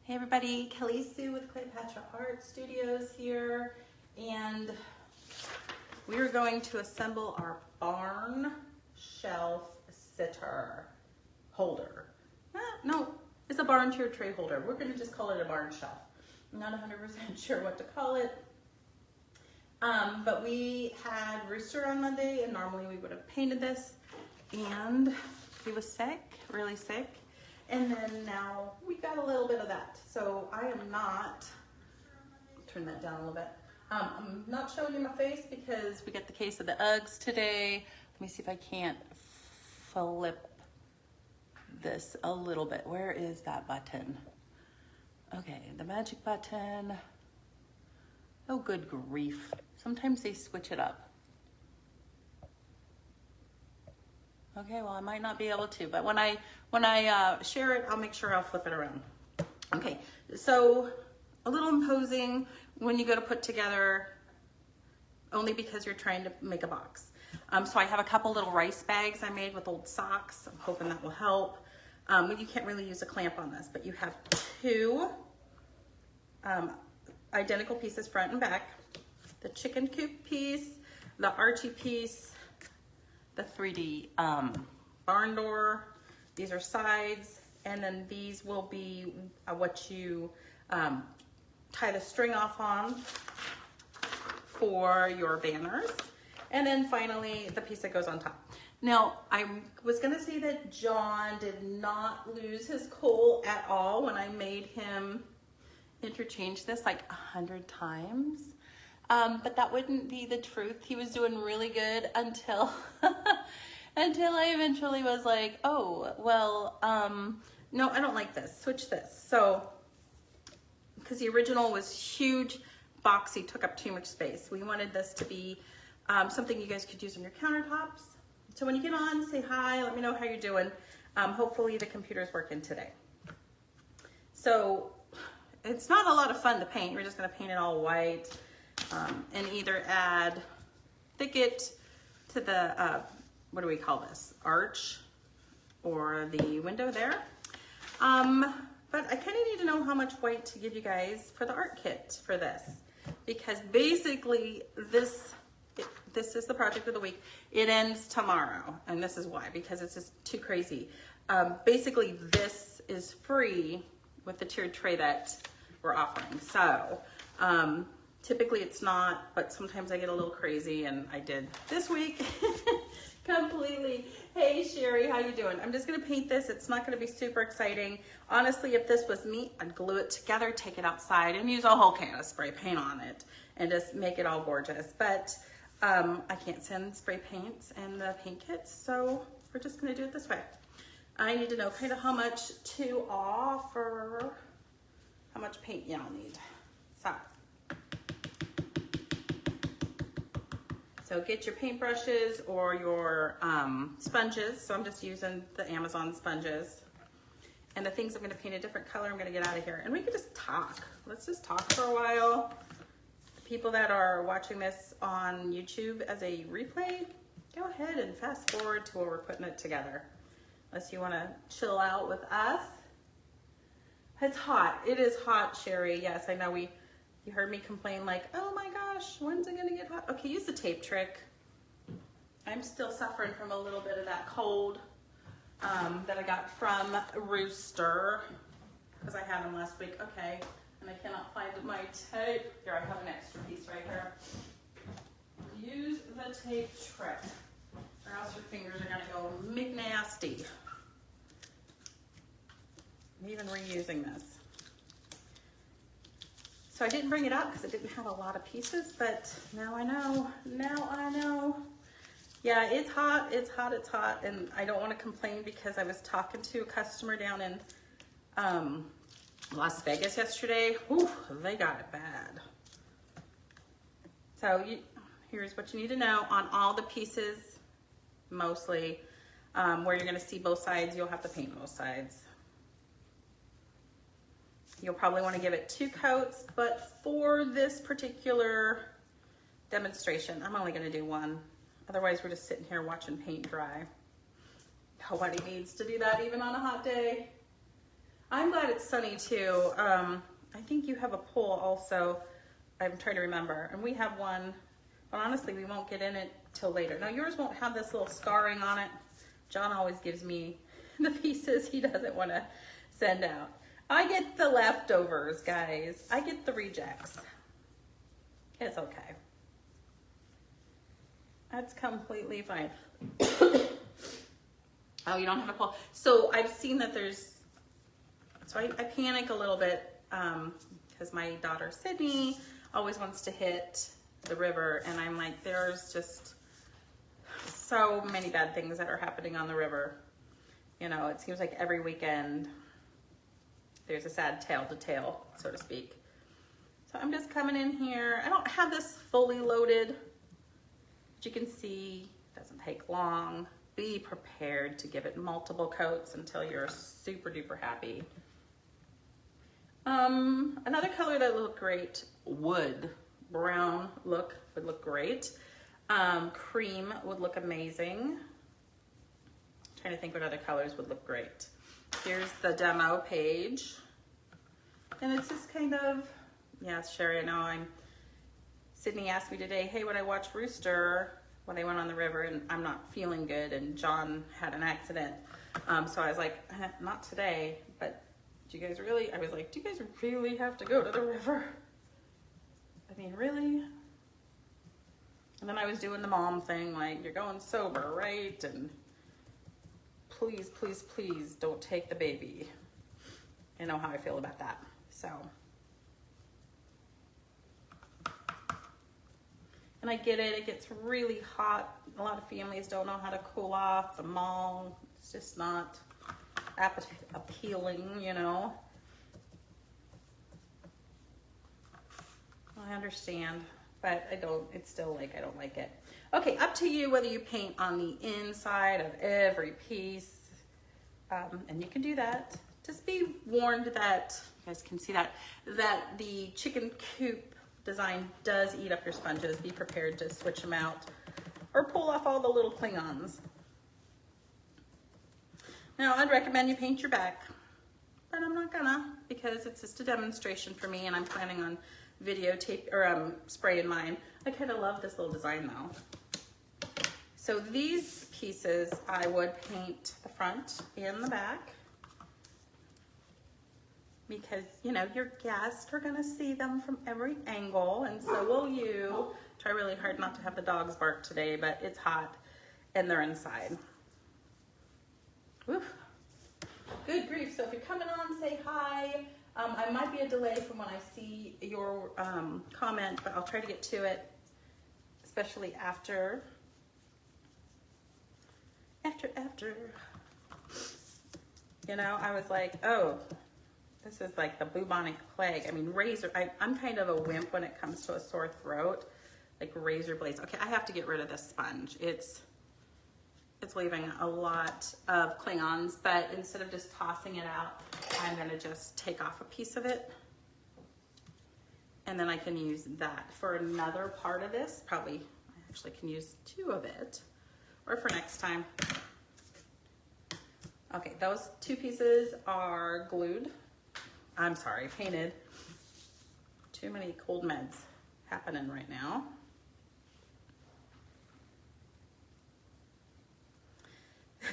Hey everybody, Kelly Sue with Cleopatra Art Studios here, and we are going to assemble our barn shelf sitter holder. No, it's a barn tier tray holder. We're going to just call it a barn shelf. I'm not 100% sure what to call it, but we had Rooster on Monday, and normally we would have painted this, and he was sick, really sick. And then now we got a little bit of that. So I am not, turn that down a little bit. I'm not showing you my face because we got the case of the Uggs today. Let me see if I can't flip this a little bit. Where is that button? Okay, the magic button. Oh, good grief. Sometimes they switch it up. Okay, well, I might not be able to, but when I share it, I'll make sure I'll flip it around. Okay, so a little imposing when you go to put together, only because you're trying to make a box. So I have a couple little rice bags I made with old socks. I'm hoping that will help. You can't really use a clamp on this, but you have two identical pieces, front and back. The chicken coop piece, the Archie piece, the 3D barn door. These are sides, and then these will be what you tie the string off on for your banners. And then finally, the piece that goes on top. Now, I was gonna say that John did not lose his cool at all when I made him interchange this like 100 times. But that wouldn't be the truth. He was doing really good until until I eventually was like, oh, well, no, I don't like this. Switch this. So, because the original was huge, boxy, took up too much space. We wanted this to be something you guys could use on your countertops. So when you get on, say hi, let me know how you're doing. Hopefully the computer's working today. So it's not a lot of fun to paint. We're just gonna paint it all white. And either add thicket to the, what do we call this? Arch or the window there. But I kind of need to know how much white to give you guys for the art kit for this, because basically this is the project of the week. It ends tomorrow, and this is why, because it's just too crazy. Basically this is free with the tiered tray that we're offering. So, typically it's not, but sometimes I get a little crazy, and I did this week completely. Hey Sherry, how you doing? I'm just gonna paint this. It's not gonna be super exciting. Honestly, if this was me, I'd glue it together, take it outside, and use a whole can of spray paint on it, and just make it all gorgeous. But I can't send spray paints and the paint kits, so we're just gonna do it this way. I need to know kind of how much to offer, how much paint y'all need. So get your paintbrushes or your sponges. So I'm just using the Amazon sponges. And the things I'm gonna paint a different color, I'm gonna get out of here. And we can just talk. Let's just talk for a while. The people that are watching this on YouTube as a replay, go ahead and fast forward to where we're putting it together. Unless you wanna chill out with us. It's hot, it is hot, Sherry. Yes, I know you heard me complain like, oh my gosh, when's it gonna get hot? Okay, use the tape trick. I'm still suffering from a little bit of that cold that I got from Rooster, because I had him last week. Okay, and I cannot find my tape. Here, I have an extra piece right here. Use the tape trick, or else your fingers are gonna go McNasty. I'm even reusing this. So I didn't bring it up because it didn't have a lot of pieces, but now I know, Yeah, it's hot, it's hot, it's hot, and I don't want to complain because I was talking to a customer down in Las Vegas yesterday. Whew, they got it bad. So here's what you need to know on all the pieces, mostly, where you're gonna see both sides, you'll have to paint both sides. You'll probably want to give it 2 coats, but for this particular demonstration, I'm only going to do 1. Otherwise, we're just sitting here watching paint dry. Nobody needs to do that even on a hot day. I'm glad it's sunny too. I think you have a pool also. I'm trying to remember. And we have one, but honestly, we won't get in it till later. Now yours won't have this little scarring on it. John always gives me the pieces he doesn't want to send out. I get the leftovers, guys. I get the rejects. It's okay. That's completely fine. Oh, you don't have a pool. So I've seen that there's, so I panic a little bit because my daughter Sydney always wants to hit the river, and I'm like, there's just so many bad things that are happening on the river. You know, it seems like every weekend there's a sad tale to tell, so to speak. So I'm just coming in here. I don't have this fully loaded, but you can see it doesn't take long. Be prepared to give it multiple coats until you're super duper happy. Another color that would look great, wood. Brown look would look great. Cream would look amazing. I'm trying to think what other colors would look great. Here's the demo page. And it's just kind of, yes, Sherry, I know Sydney asked me today, hey, would I watch Rooster when I went on the river and I'm not feeling good and John had an accident. So I was like, not today, but do you guys really, I was like, do you guys really have to go to the river? I mean, really? And then I was doing the mom thing, like, you're going sober, right? And please, please, please don't take the baby. I know how I feel about that, so. And I get it, it gets really hot. A lot of families don't know how to cool off. The mall, it's just not appealing, you know. I understand, but I don't, it's still like, I don't like it. Okay, up to you whether you paint on the inside of every piece. And you can do that. Just be warned that, you guys can see that the chicken coop design does eat up your sponges. Be prepared to switch them out or pull off all the little Klingons. Now, I'd recommend you paint your back, but I'm not gonna because it's just a demonstration for me and I'm planning on videotape or spraying mine. I kind of love this little design though. So these pieces, I would paint the front and the back because, you know, your guests are gonna see them from every angle and so will you. Try really hard not to have the dogs bark today, but it's hot and they're inside. Woof. Good grief. So if you're coming on, say hi. I might be a delay from when I see your comment, but I'll try to get to it, especially after. You know, I was like, oh, this is like the bubonic plague. I mean, I'm kind of a wimp when it comes to a sore throat, like razor blades. Okay, I have to get rid of this sponge. It's leaving a lot of Klingons, but instead of just tossing it out, I'm gonna just take off a piece of it. And then I can use that for another part of this. Probably, I actually can use 2 of it, or for next time. Okay, those 2 pieces are glued. I'm sorry, painted. Too many cold meds happening right now.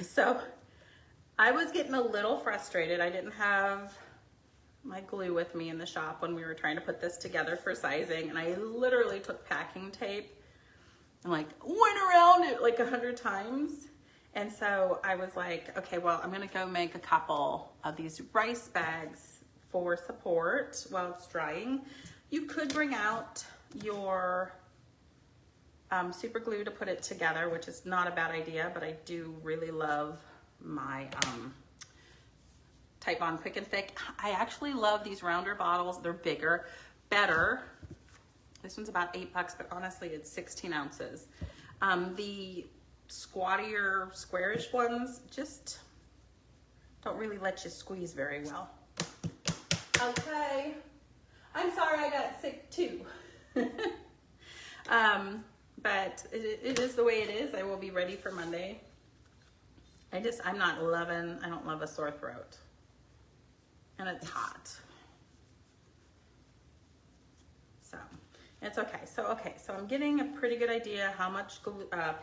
So I was getting a little frustrated. I didn't have my glue with me in the shop when we were trying to put this together for sizing, and I literally took packing tape and like went around it like 100 times. And so I was like, okay, well, I'm gonna go make a couple of these rice bags for support while it's drying. You could bring out your super glue to put it together, which is not a bad idea, but I do really love my Type On Quick and Thick. I actually love these rounder bottles. They're bigger, better. This one's about $8, but honestly, it's 16 ounces. The squattier, squarish ones just don't really let you squeeze very well. Okay. I'm sorry I got sick too. But it is the way it is. I will be ready for Monday. I don't love a sore throat. and it's hot. So it's okay. So I'm getting a pretty good idea how much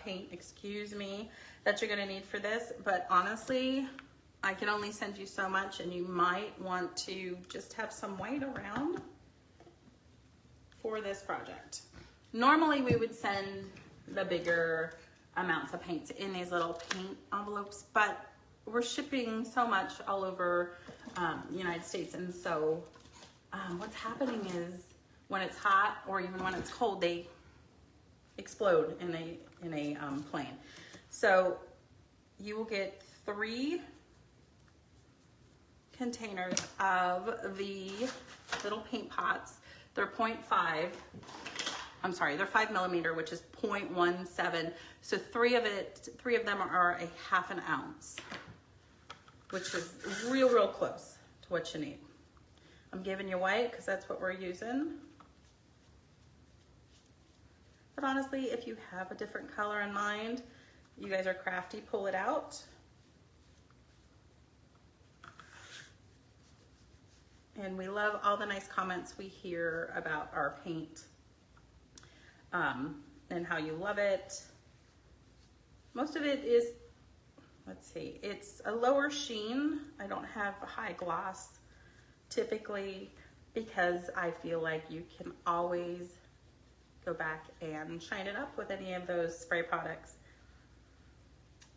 paint, excuse me, that you're gonna need for this. But honestly, I can only send you so much, and you might want to just have some white around for this project. Normally we would send the bigger amounts of paints in these little paint envelopes, but we're shipping so much all over the United States, and so what's happening is when it's hot or even when it's cold, they explode in a plane. So you will get 3 containers of the little paint pots. They're 0.5. I'm sorry, they're 5mm, which is 0.17. So 3 of them are a ½ ounce, which is real close to what you need. I'm giving you white because that's what we're using. But honestly, if you have a different color in mind, you guys are crafty, pull it out. And we love all the nice comments we hear about our paint and how you love it. Most of it is, let's see, it's a lower sheen. I don't have a high gloss typically because I feel like you can always go back and shine it up with any of those spray products.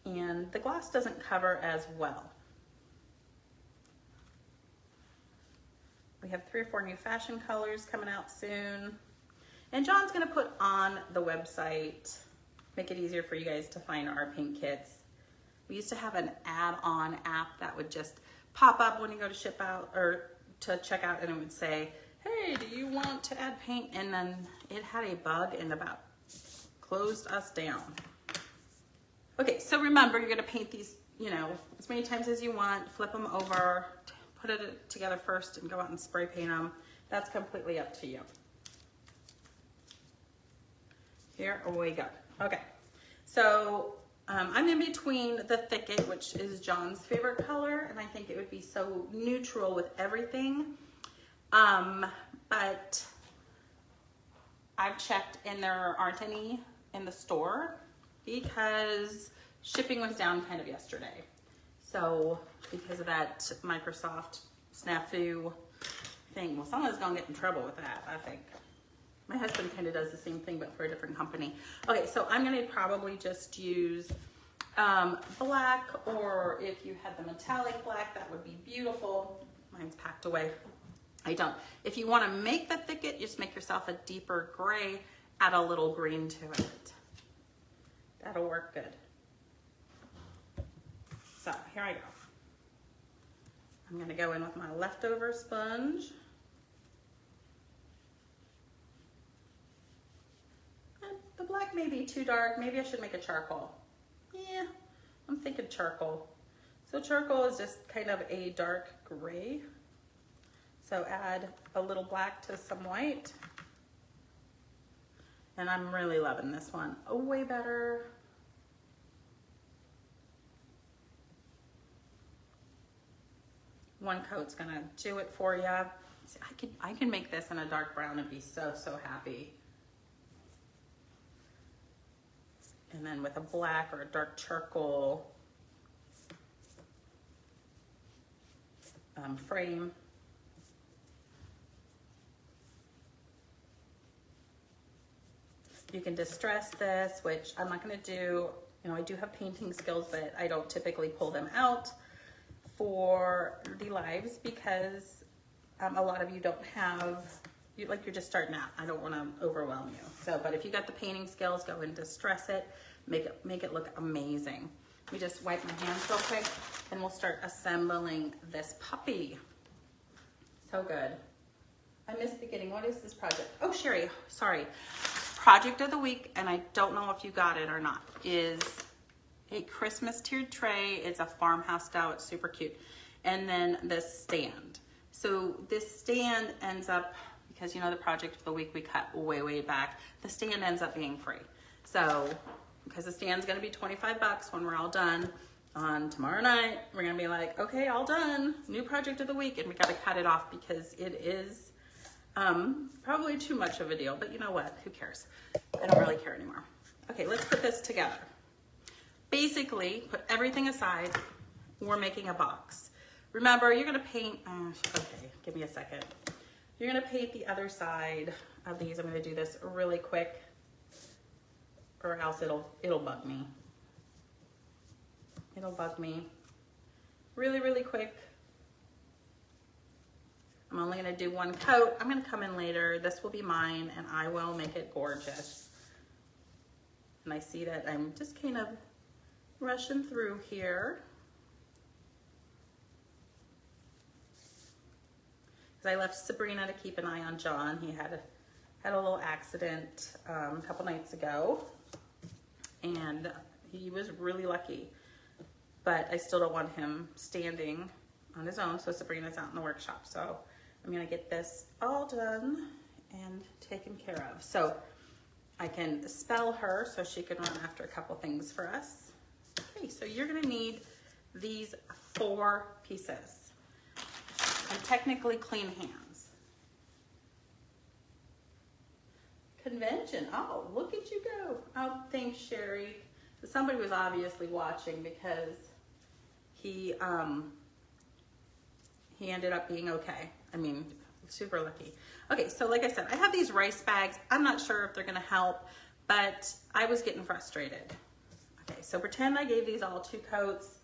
And the gloss doesn't cover as well. We have 3 or 4 new fashion colors coming out soon. And John's gonna put on the website, make it easier for you guys to find our paint kits. We used to have an add-on app that would just pop up when you go to ship out or to check out, and it would say, hey, do you want to add paint? And then it had a bug and about closed us down. Okay, so remember, you're gonna paint these, you know, as many times as you want, flip them over, put it together first and go out and spray paint them. That's completely up to you. Here we go. Okay, so I'm in between the thicket, which is John's favorite color, and I think it would be so neutral with everything. But I've checked and there aren't any in the store because shipping was down kind of yesterday. So because of that Microsoft snafu thing, well, someone's gonna get in trouble with that, I think. My husband kind of does the same thing, but for a different company. Okay, so I'm gonna probably just use black, or if you had the metallic black, that would be beautiful. Mine's packed away. I don't. If you wanna make the thicket, just make yourself a deeper gray, add a little green to it. That'll work good. So here I go. I'm gonna go in with my leftover sponge. The black may be too dark. Maybe I should make a charcoal. Yeah, I'm thinking charcoal. So charcoal is just kind of a dark gray. So add a little black to some white. And I'm really loving this one. Oh, way better. One coat's gonna do it for you. See, I can make this in a dark brown and be so happy. And then with a black or a dark charcoal frame. You can distress this, which I'm not gonna do. You know, I do have painting skills, but I don't typically pull them out for the lives because a lot of you don't have, you're just starting out. I don't want to overwhelm you. So, but if you got the painting skills, go and distress it, make it look amazing. Let me just wipe my hands real quick and we'll start assembling this puppy. So good. I missed beginning. What is this project? Oh, Sherry, sorry. Project of the week, and I don't know if you got it or not, is a Christmas tiered tray. It's a farmhouse style. It's super cute. And then this stand. So this stand ends up, because you know the project of the week we cut way back, the stand ends up being free. So because the stand's going to be 25 bucks when we're all done, on tomorrow night, we're gonna be like, okay, all done, new project of the week, and we gotta cut it off because it is probably too much of a deal, but you know what, who cares? I don't really care anymore. Okay, let's put this together. Basically, put everything aside, we're making a box. Remember, you're gonna paint, okay, give me a second. You're gonna paint the other side of these. I'm gonna do this really quick, or else it'll bug me. It'll bug me really, really quick. I'm only gonna do one coat. I'm gonna come in later. This will be mine and I will make it gorgeous. And I see that I'm just kind of rushing through here. Because I left Sabrina to keep an eye on John. He had a little accident a couple nights ago and he was really lucky. But I still don't want him standing on his own, so Sabrina's out in the workshop. So I'm gonna get this all done and taken care of. So I can spell her so she can run after a couple things for us. Okay, so you're gonna need these 4 pieces. And technically clean hands. Convention, oh, look at you go. Oh, thanks, Sherry. So somebody was obviously watching because he ended up being okay. I mean, super lucky. Okay, so like I said, I have these rice bags. I'm not sure if they're gonna help, but I was getting frustrated. Okay, so pretend I gave these all 2 coats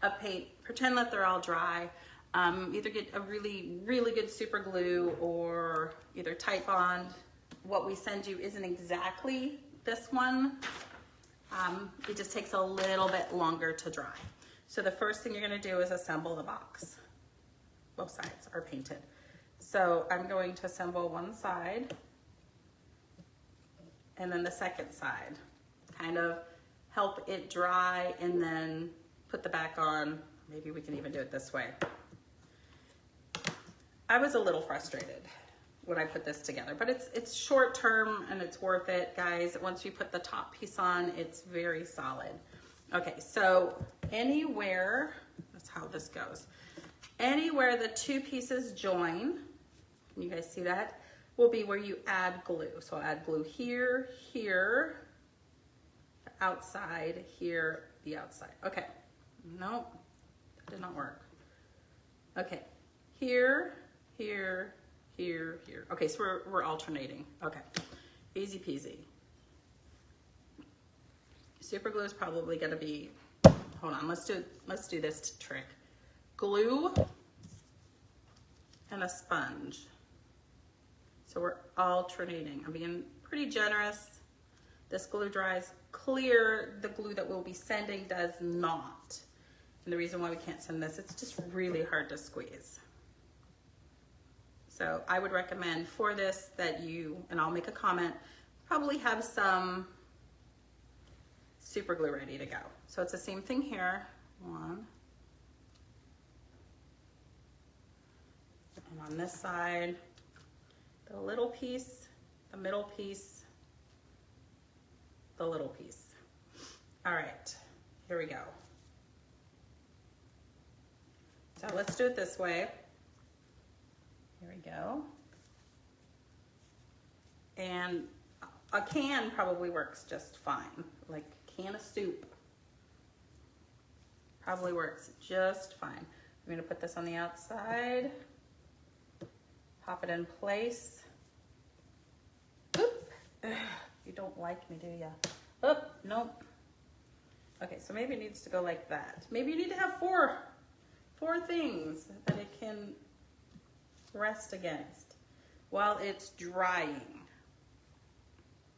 of paint. Pretend that they're all dry. Either get a really, really good super glue or either Tite Bond. What we send you isn't exactly this one. It just takes a little bit longer to dry. So the first thing you're gonna do is assemble the box. Both sides are painted. So I'm going to assemble one side and then the second side. Kind of help it dry and then put the back on. Maybe we can even do it this way. I was a little frustrated when I put this together, but it's short term and it's worth it, guys. Once you put the top piece on, it's very solid. Okay, so anywhere, that's how this goes. Anywhere the 2 pieces join, can you guys see that? Will be where you add glue. So I'll add glue here, here, the outside, here, the outside. Okay, nope, that did not work. Okay, here, here, here, here. Okay, so we're alternating. Okay, easy peasy. Super glue is probably gonna be, hold on, let's do this trick. Glue and a sponge. So we're alternating. I'm being pretty generous. This glue dries clear. The glue that we'll be sending does not. And the reason why we can't send this, it's just really hard to squeeze. So I would recommend for this that you, and I'll make a comment, probably have some super glue ready to go. So it's the same thing here. 1. And on this side, the little piece, the middle piece, the little piece. All right, here we go. So let's do it this way. Here we go. And a can probably works just fine. Like a can of soup probably works just fine. I'm gonna put this on the outside. Pop it in place. Oop. You don't like me, do ya? Oop, nope. Okay, so maybe it needs to go like that. Maybe you need to have four things that it can rest against while it's drying.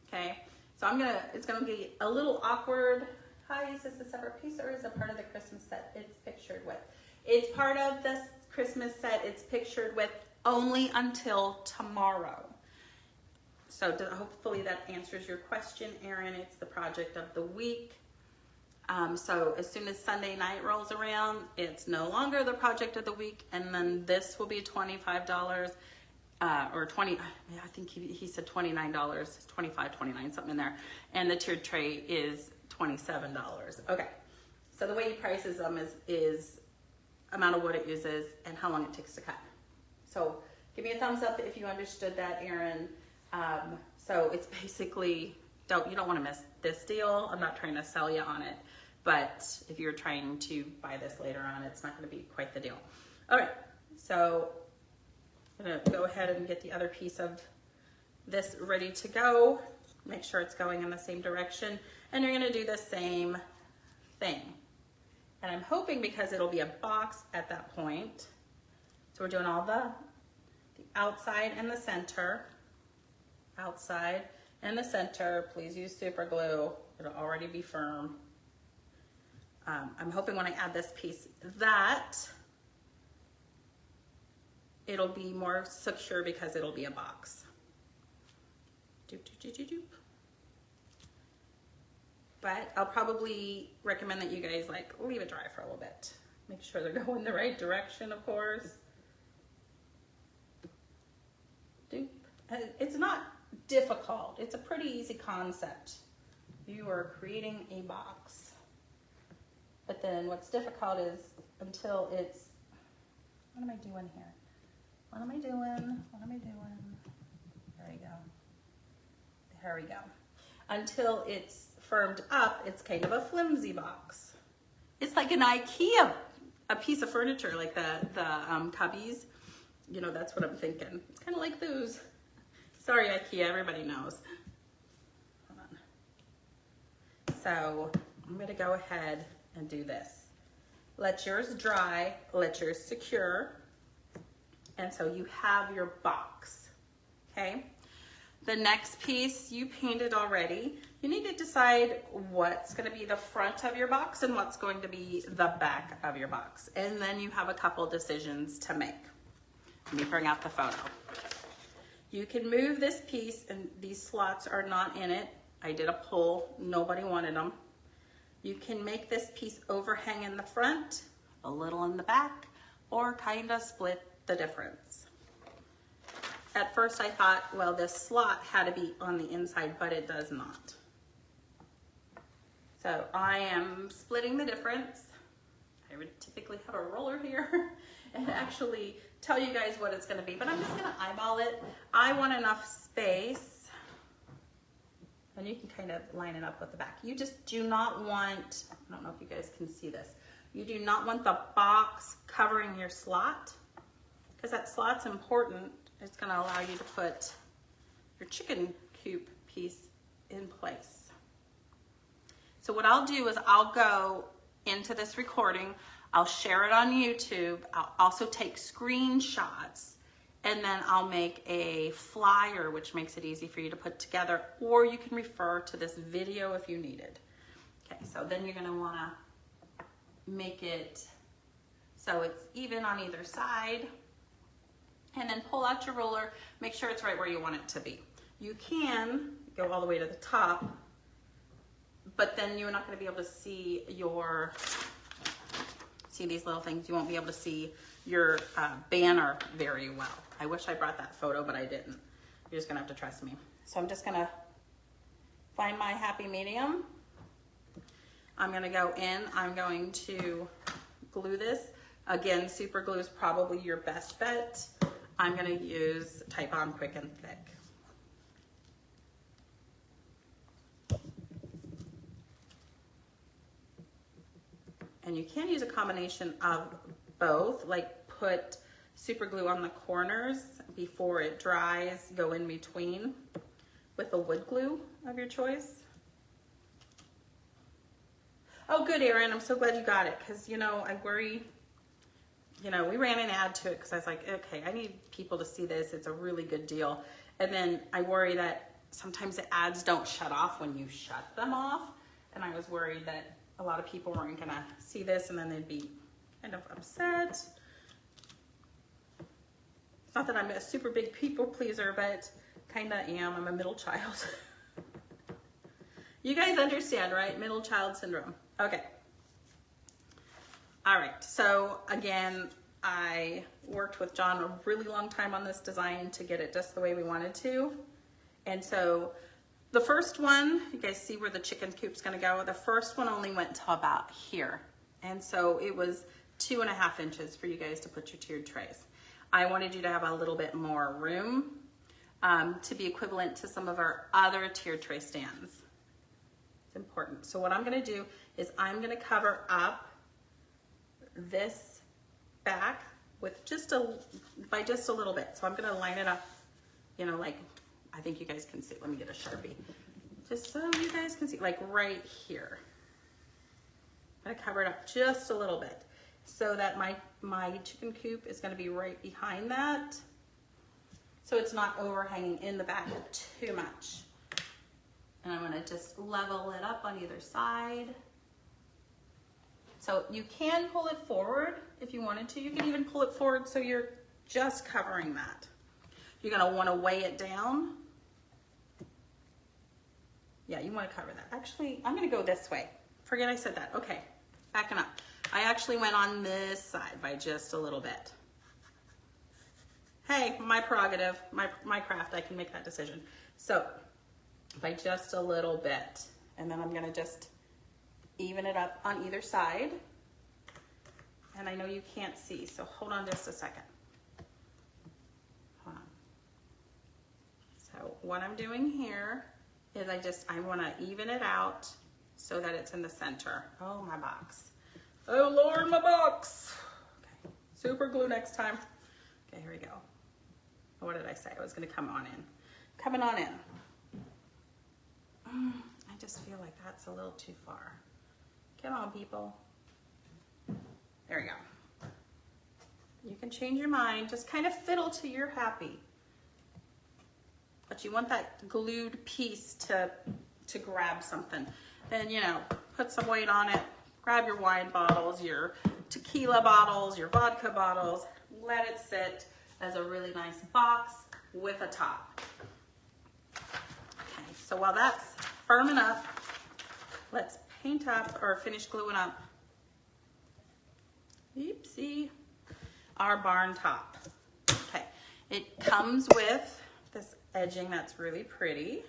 Okay, so it's gonna be a little awkward. Hi, is this a separate piece or is it part of the Christmas set it's pictured with? It's part of this Christmas set it's pictured with only until tomorrow. So hopefully that answers your question, Erin. It's the project of the week. So as soon as Sunday night rolls around, it's no longer the project of the week, and then this will be $25 or 20. I think he said $29, $25, $29, something in there, and the tiered tray is $27. Okay, So the way he prices them is amount of wood it uses and how long it takes to cut. So give me a thumbs up if you understood that, Erin. So it's basically, you don't want to miss this deal. I'm not trying to sell you on it, but if you're trying to buy this later on, it's not going to be quite the deal. All right, so I'm going to go ahead and get the other piece of this ready to go. Make sure it's going in the same direction, and you're going to do the same thing. And I'm hoping, because it'll be a box at that point, so we're doing all the outside and the center. Outside and the center. Please use super glue. It'll already be firm. I'm hoping when I add this piece that it'll be more secure because it'll be a box. Doop, doop, doop, doop, doop. But I'll probably recommend that you guys like leave it dry for a little bit. Make sure they're going the right direction, of course. Doop. It's not difficult. It's a pretty easy concept. You are creating a box. But then what's difficult is until it's, what am I doing here? What am I doing? What am I doing? There we go. There we go. Until it's firmed up, it's kind of a flimsy box. It's like an IKEA, a piece of furniture, like the cubbies. You know, that's what I'm thinking. It's kind of like those. Sorry, IKEA, everybody knows. Hold on. So I'm gonna go ahead and do this. Let yours dry, let yours secure. And so you have your box, okay? The next piece you painted already. You need to decide what's going to be the front of your box and what's going to be the back of your box. And then you have a couple decisions to make. Let me bring out the photo. You can move this piece, and these slots are not in it. I did a pull, nobody wanted them. You can make this piece overhang in the front, a little in the back, or kind of split the difference. At first I thought, well, this slot had to be on the inside, but it does not. So I am splitting the difference. I would typically have a roller here and actually tell you guys what it's gonna be, but I'm just gonna eyeball it. I want enough space, and you can kind of line it up with the back. You just do not want, I don't know if you guys can see this, you do not want the box covering your slot, because that slot's important. It's going to allow you to put your chicken coop piece in place. So what I'll do is I'll go into this recording, I'll share it on YouTube, I'll also take screenshots, and then I'll make a flyer, which makes it easy for you to put together, or you can refer to this video if you need it. Okay, so then you're going to want to make it so it's even on either side. And then pull out your ruler, make sure it's right where you want it to be. You can go all the way to the top, but then you're not going to be able to see your, see these little things, you won't be able to see your banner very well. I wish I brought that photo, but I didn't. You're just going to have to trust me. So I'm just going to find my happy medium. I'm going to go in, I'm going to glue this. Again, super glue is probably your best bet. I'm going to use Type On Quick and Thick. And you can use a combination of both, like put super glue on the corners before it dries, go in between with the wood glue of your choice. Oh, good, Erin. I'm so glad you got it, because, you know, I worry. You know, we ran an ad to it because I was like, okay, I need people to see this. It's a really good deal. And then I worry that sometimes the ads don't shut off when you shut them off. And I was worried that a lot of people weren't going to see this and then they'd be kind of upset. It's not that I'm a super big people pleaser, but kind of am. I'm a middle child. You guys understand, right? Middle child syndrome. Okay. All right, so again, I worked with John a really long time on this design to get it just the way we wanted to. And so the first one, you guys see where the chicken coop's gonna go? The first one only went to about here. And so it was 2.5 inches for you guys to put your tiered trays. I wanted you to have a little bit more room to be equivalent to some of our other tiered tray stands. It's important. So what I'm gonna do is I'm gonna cover up this back with by just a little bit. So I'm gonna line it up, you know, like, I think you guys can see. Let me get a Sharpie. Just so you guys can see, like right here. I'm gonna cover it up just a little bit so that my chicken coop is gonna be right behind that. So it's not overhanging in the back too much. And I'm gonna just level it up on either side. So you can pull it forward if you wanted to. You can even pull it forward so you're just covering that. You're gonna wanna weigh it down. Yeah, you wanna cover that. Actually, I'm gonna go this way. Forget I said that. Okay, backing up. I actually went on this side by just a little bit. Hey, my prerogative, my craft, I can make that decision. So, by just a little bit. And then I'm gonna just even it up on either side. And I know you can't see, so hold on just a second. Hold on. So what I'm doing here is I wanna even it out so that it's in the center. Oh, my box. Oh Lord, my box. Okay, super glue next time. Okay, here we go. What did I say? I was gonna come on in. Coming on in. I just feel like that's a little too far. Come on, people. There we go. You can change your mind. Just kind of fiddle till you're happy. But you want that glued piece to grab something. Then, you know, put some weight on it. Grab your wine bottles, your tequila bottles, your vodka bottles. Let it sit as a really nice box with a top. Okay, so while that's firming up, let's paint up or finish gluing up, oopsie, our barn top. Okay, it comes with this edging that's really pretty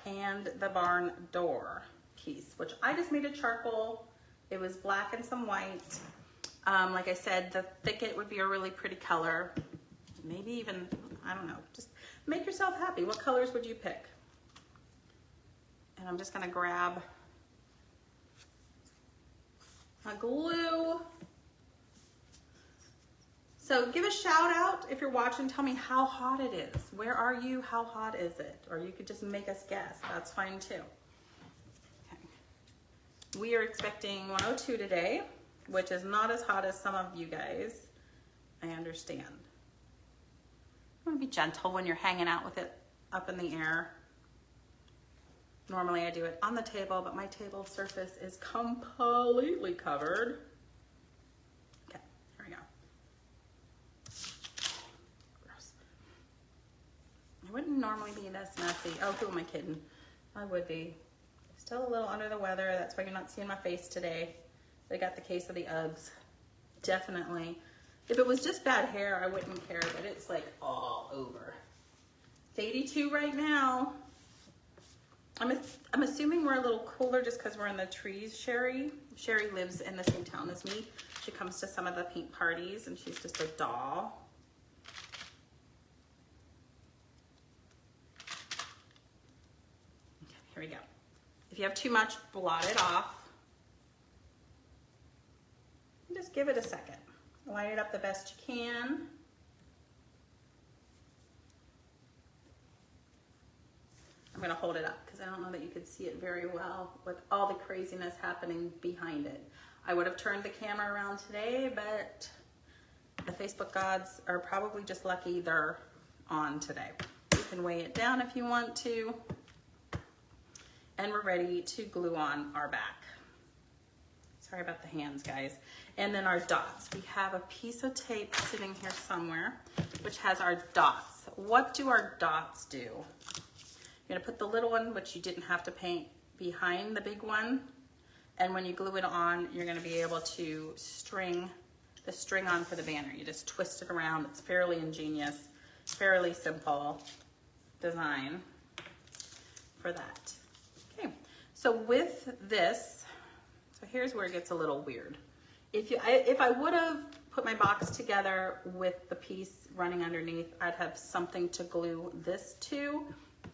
and the barn door piece, which I just made a charcoal. It was black and some white. Like I said, the thicket would be a really pretty color. Maybe even, I don't know, just make yourself happy. What colors would you pick? And I'm just gonna grab my glue. So give a shout out if you're watching. Tell me how hot it is. Where are you? How hot is it? Or you could just make us guess. That's fine too. Okay. We are expecting 102 today, which is not as hot as some of you guys. I understand. You want to be gentle when you're hanging out with it up in the air. Normally I do it on the table, but my table surface is completely covered. Okay, here we go. Gross. I wouldn't normally be this messy. Oh, who am I kidding? I would be. Still a little under the weather. That's why you're not seeing my face today. I got the case of the Uggs. Definitely. If it was just bad hair, I wouldn't care, but it's like all over. It's 82 right now. I'm assuming we're a little cooler just because we're in the trees, Sherry. Sherry lives in the same town as me. She comes to some of the paint parties and she's just a doll. Okay, here we go. If you have too much, blot it off. And just give it a second. Line it up the best you can. I'm gonna hold it up because I don't know that you could see it very well with all the craziness happening behind it. I would have turned the camera around today, but the Facebook gods are probably just lucky they're on today. You can weigh it down if you want to. And we're ready to glue on our back. Sorry about the hands, guys. And then our dots. We have a piece of tape sitting here somewhere, which has our dots. What do our dots do? You're gonna put the little one, which you didn't have to paint, behind the big one. And when you glue it on, you're gonna be able to string the string on for the banner. You just twist it around. It's fairly ingenious, fairly simple design for that. Okay, so with this, So here's where it gets a little weird. If I would have put my box together with the piece running underneath, I'd have something to glue this to.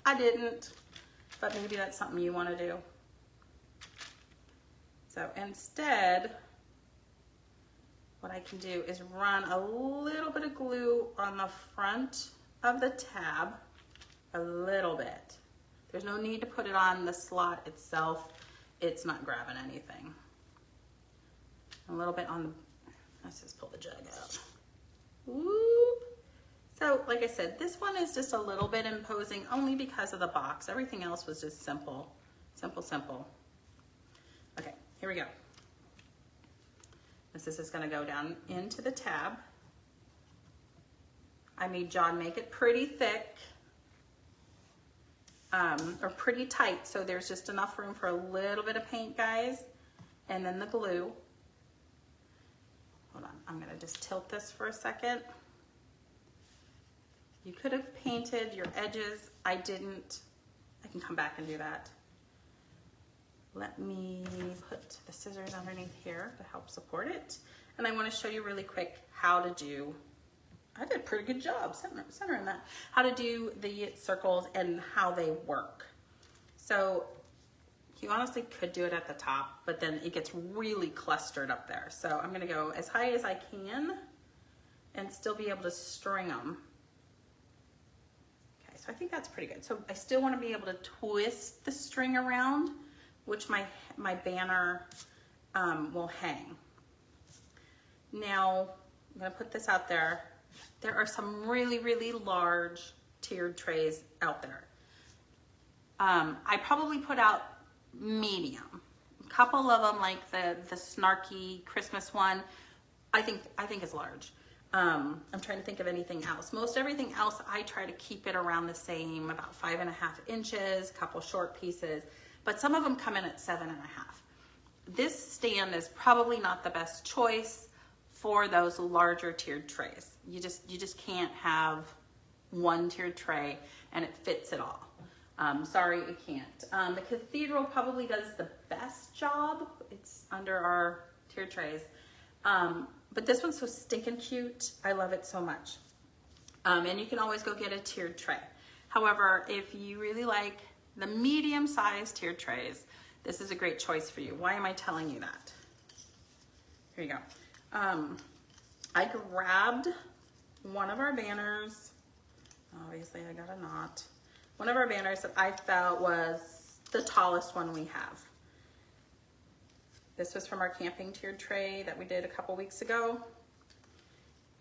I didn't, but maybe that's something you want to do. So instead, what I can do is run a little bit of glue on the front of the tab, a little bit. There's no need to put it on the slot itself. It's not grabbing anything. A little bit on the, let's just pull the jug out. Whoop. So like I said, this one is just a little bit imposing only because of the box. Everything else was just simple, simple, simple. Okay, here we go. This is just gonna go down into the tab. I made John make it pretty thick, or pretty tight, so there's just enough room for a little bit of paint, guys, and then the glue. Hold on, I'm gonna just tilt this for a second. You could have painted your edges. I didn't. I can come back and do that. Let me put the scissors underneath here to help support it. And I want to show you really quick how to do, I did a pretty good job centering that, how to do the circles and how they work. So you honestly could do it at the top, but then it gets really clustered up there. So I'm going to go as high as I can and still be able to string them. Okay, so I think that's pretty good. So I still want to be able to twist the string around, which my banner will hang. Now, I'm gonna put this out there. There are some really, really large tiered trays out there. I probably put out medium. A couple of them, like the snarky Christmas one, I think is large. I'm trying to think of anything else. Most everything else, I try to keep it around the same, about 5.5 inches, couple short pieces. But some of them come in at 7.5. This stand is probably not the best choice for those larger tiered trays. You just can't have one tiered tray and it fits it all. Sorry, it can't. The Cathedral probably does the best job. It's under our tiered trays. But this one's so stinking cute. I love it so much. And you can always go get a tiered tray. However, if you really like the medium-sized tiered trays, this is a great choice for you. Why am I telling you that? Here you go. I grabbed one of our banners. Obviously, I got a knot. One of our banners that I felt was the tallest one we have. This was from our camping tiered tray that we did a couple weeks ago.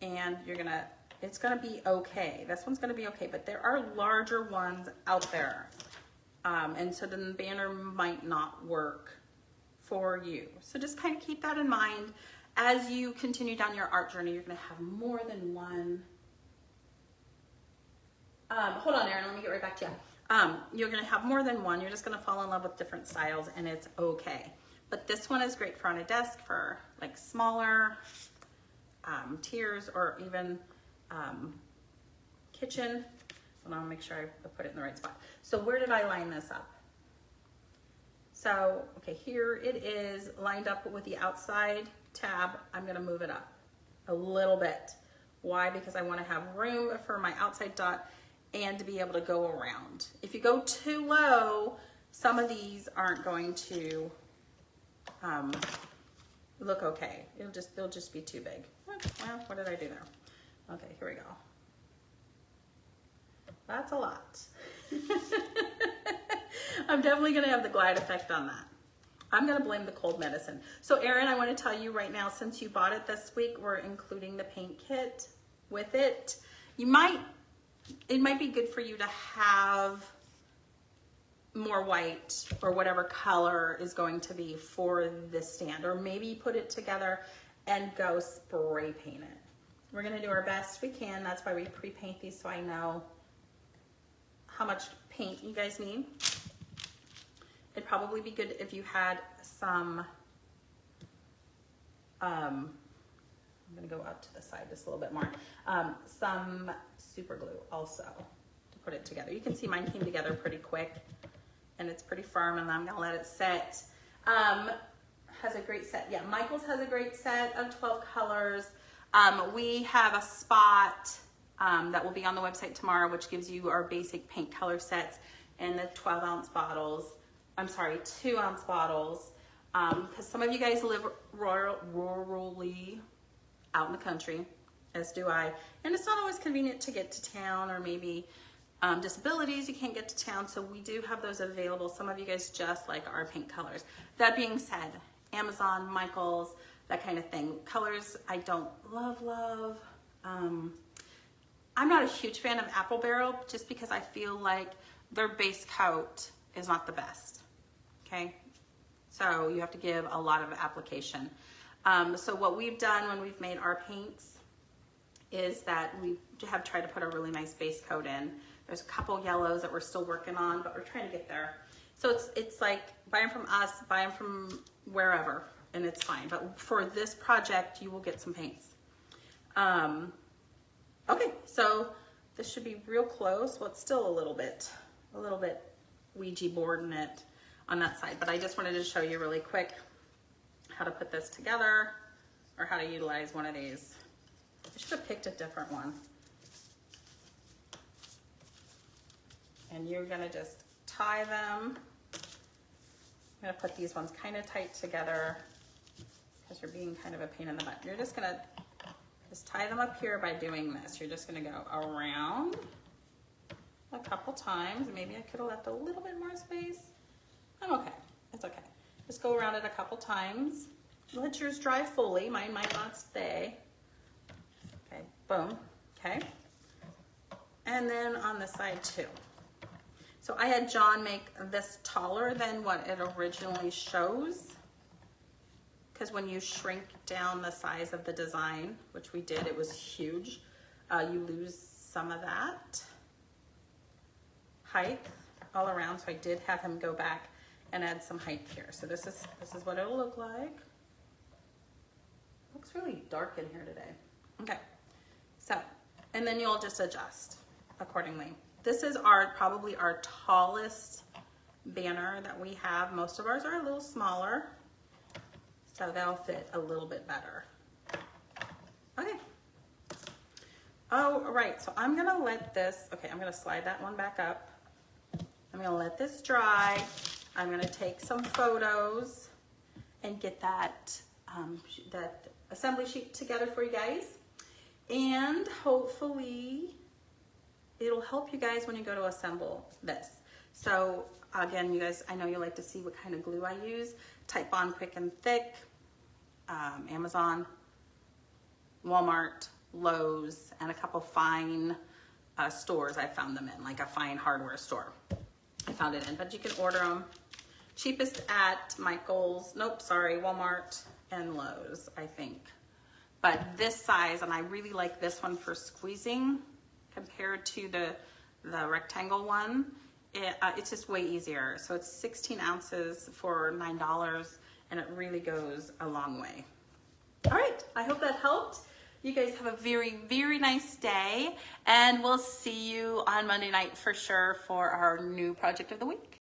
And it's gonna be okay. This one's gonna be okay, but there are larger ones out there. And so then the banner might not work for you. So just kind of keep that in mind. As you continue down your art journey, you're gonna have more than one. Hold on, Erin, let me get right back to you. You're gonna have more than one. You're just gonna fall in love with different styles and it's okay. But this one is great for on a desk for like smaller tiers or even kitchen. And I'll make sure I put it in the right spot. So where did I line this up? So, okay, here it is lined up with the outside tab. I'm gonna move it up a little bit. Why? Because I wanna have room for my outside dot and to be able to go around. If you go too low, some of these aren't going to look okay. They'll just be too big. Well, what did I do there? Okay, here we go. That's a lot. I'm definitely gonna have the glide effect on that. I'm gonna blame the cold medicine. So Erin, I wanna tell you right now, since you bought it this week, we're including the paint kit with it. It might be good for you to have more white or whatever color is going to be for this stand, or maybe put it together and go spray paint it. We're gonna do our best we can. That's why we pre-paint these, so I know how much paint you guys need. It'd probably be good if you had some, I'm gonna go out to the side just a little bit more, some super glue also to put it together. You can see mine came together pretty quick and it's pretty firm, and I'm gonna let it set. has a great set. Yeah, Michael's has a great set of 12 colors. We have a spot that will be on the website tomorrow, which gives you our basic paint color sets and the 12-ounce bottles. I'm sorry, 2-ounce bottles. Because some of you guys live rurally out in the country, as do I. And it's not always convenient to get to town, or maybe disabilities, you can't get to town. So we do have those available. Some of you guys just like our paint colors. That being said, Amazon, Michael's, that kind of thing. Colors I don't love. I'm not a huge fan of Apple Barrel just because I feel like their base coat is not the best, okay? So you have to give a lot of application. So what we've done when we've made our paints is that we have tried to put a really nice base coat in. There's a couple yellows that we're still working on, but we're trying to get there. So it's like, buy them from us, buy them from wherever, and it's fine. But for this project, you will get some paints. Okay, so this should be real close. Well, it's still a little bit Ouija board in it on that side, but I just wanted to show you really quick how to put this together, or how to utilize one of these. I should have picked a different one. And you're gonna just tie them. I'm gonna put these ones kind of tight together because you're being kind of a pain in the butt. You're just gonna tie them up here by doing this. You're just gonna go around a couple times. Maybe I could have left a little bit more space. I'm okay, it's okay. Just go around it a couple times. Let yours dry fully. Mine might not stay. Okay, boom, okay. And then on the side too. So I had John make this taller than what it originally shows, because when you shrink down the size of the design, which we did, it was huge, you lose some of that height all around. So I did have him go back and add some height here. So this is what it'll look like. Looks really dark in here today. Okay, so, and then you'll just adjust accordingly. This is probably our tallest banner that we have. Most of ours are a little smaller, so they'll fit a little bit better. Okay. Oh, right, so I'm gonna let this, okay, I'm gonna slide that one back up. I'm gonna let this dry. I'm gonna take some photos and get that, that assembly sheet together for you guys. And hopefully it'll help you guys when you go to assemble this. So again, you guys, I know you like to see what kind of glue I use. Type on Quick and Thick, Amazon, Walmart, Lowe's, and a couple fine stores I found them in, like a fine hardware store I found it in, but you can order them. Cheapest at Michael's, nope, sorry, Walmart and Lowe's, I think. But this size, and I really like this one for squeezing compared to the rectangle one. It's just way easier. So it's 16 ounces for $9, and it really goes a long way. All right, I hope that helped. You guys have a very, very nice day, and we'll see you on Monday night for sure for our new project of the week.